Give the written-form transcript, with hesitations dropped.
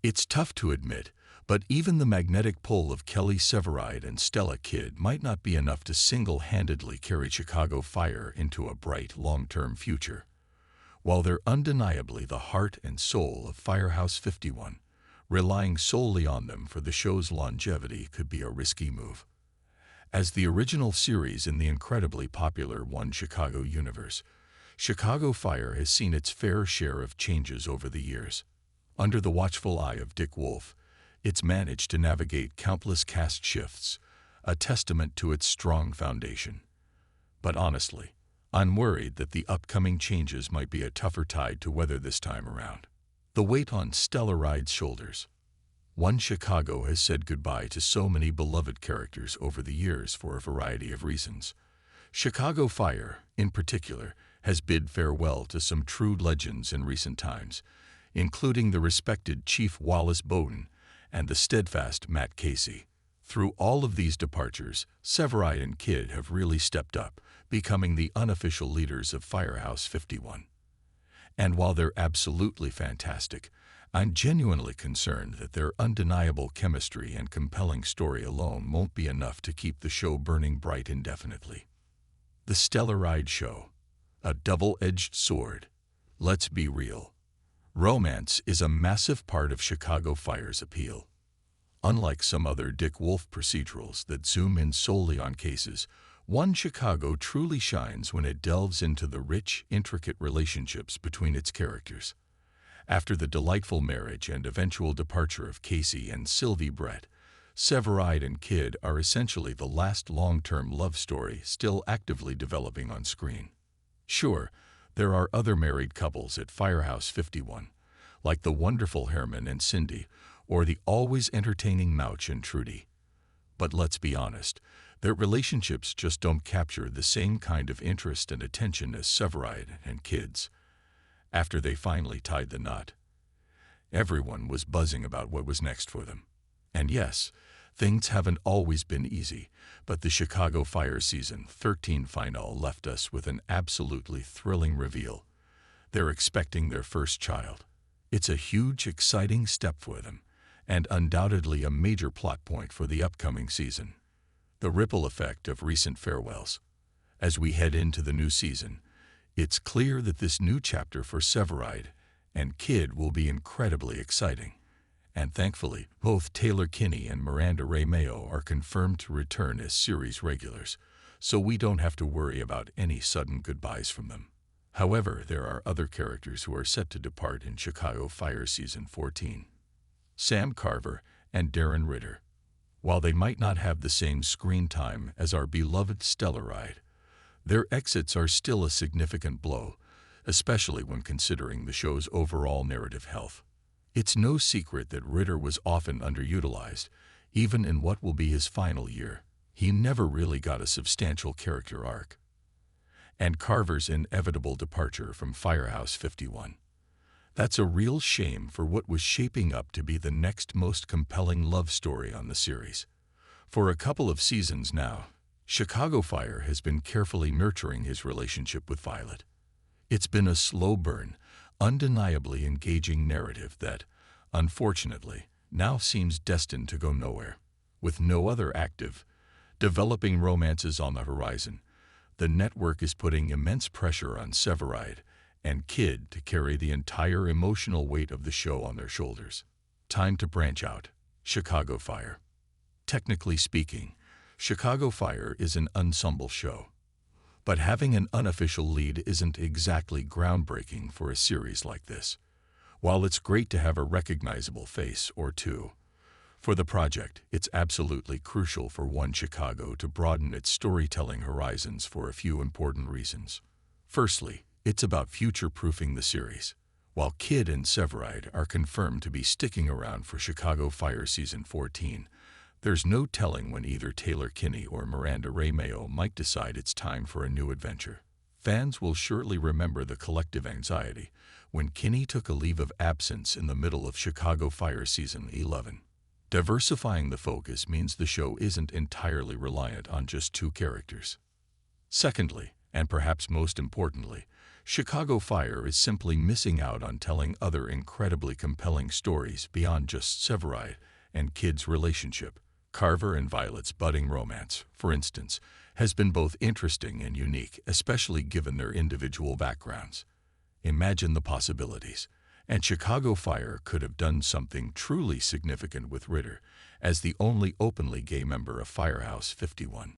It's tough to admit, but even the magnetic pull of Kelly Severide and Stella Kidd might not be enough to single-handedly carry Chicago Fire into a bright, long-term future. While they're undeniably the heart and soul of Firehouse 51, relying solely on them for the show's longevity could be a risky move. As the original series in the incredibly popular One Chicago universe, Chicago Fire has seen its fair share of changes over the years. Under the watchful eye of Dick Wolf, it's managed to navigate countless cast shifts, a testament to its strong foundation. But honestly, I'm worried that the upcoming changes might be a tougher tide to weather this time around. The weight on Stellaride's shoulders. One Chicago has said goodbye to so many beloved characters over the years for a variety of reasons. Chicago Fire, in particular, has bid farewell to some true legends in recent times, including the respected Chief Wallace Bowden and the steadfast Matt Casey. Through all of these departures, Severide and Kidd have really stepped up, becoming the unofficial leaders of Firehouse 51. And while they're absolutely fantastic, I'm genuinely concerned that their undeniable chemistry and compelling story alone won't be enough to keep the show burning bright indefinitely. The Stellaride Show. A double-edged sword. Let's be real. Romance is a massive part of Chicago Fire's appeal. Unlike some other Dick Wolf procedurals that zoom in solely on cases, One Chicago truly shines when it delves into the rich, intricate relationships between its characters. After the delightful marriage and eventual departure of Casey and Sylvie Brett, Severide and Kidd are essentially the last long-term love story still actively developing on screen. Sure, there are other married couples at Firehouse 51, like the wonderful Herman and Cindy, or the always entertaining Mouch and Trudy. But let's be honest, their relationships just don't capture the same kind of interest and attention as Severide and Kidd's. After they finally tied the knot, everyone was buzzing about what was next for them. And yes, things haven't always been easy, but the Chicago Fire Season 13 finale left us with an absolutely thrilling reveal. They're expecting their first child. It's a huge, exciting step for them, and undoubtedly a major plot point for the upcoming season. The ripple effect of recent farewells. As we head into the new season, it's clear that this new chapter for Severide and Kidd will be incredibly exciting. And thankfully, both Taylor Kinney and Miranda Ray Mayo are confirmed to return as series regulars, so we don't have to worry about any sudden goodbyes from them. However, there are other characters who are set to depart in Chicago Fire Season 14. Sam Carver and Darren Ritter. While they might not have the same screen time as our beloved Stellaride, their exits are still a significant blow, especially when considering the show's overall narrative health. It's no secret that Ritter was often underutilized, even in what will be his final year. He never really got a substantial character arc. And Carver's inevitable departure from Firehouse 51. That's a real shame for what was shaping up to be the next most compelling love story on the series. For a couple of seasons now, Chicago Fire has been carefully nurturing his relationship with Violet. It's been a slow burn, undeniably engaging narrative that, unfortunately, now seems destined to go nowhere. With no other active, developing romances on the horizon, the network is putting immense pressure on Severide and Kidd to carry the entire emotional weight of the show on their shoulders. Time to branch out. Chicago Fire. Technically speaking, Chicago Fire is an ensemble show. But having an unofficial lead isn't exactly groundbreaking for a series like this. While it's great to have a recognizable face or two, for the project, it's absolutely crucial for One Chicago to broaden its storytelling horizons for a few important reasons. Firstly, it's about future-proofing the series. While Kidd and Severide are confirmed to be sticking around for Chicago Fire Season 14, there's no telling when either Taylor Kinney or Miranda Ray Mayo might decide it's time for a new adventure. Fans will surely remember the collective anxiety when Kinney took a leave of absence in the middle of Chicago Fire Season 11. Diversifying the focus means the show isn't entirely reliant on just two characters. Secondly, and perhaps most importantly, Chicago Fire is simply missing out on telling other incredibly compelling stories beyond just Severide and Kid's relationship. Carver and Violet's budding romance, for instance, has been both interesting and unique, especially given their individual backgrounds. Imagine the possibilities. And Chicago Fire could have done something truly significant with Ritter as the only openly gay member of Firehouse 51.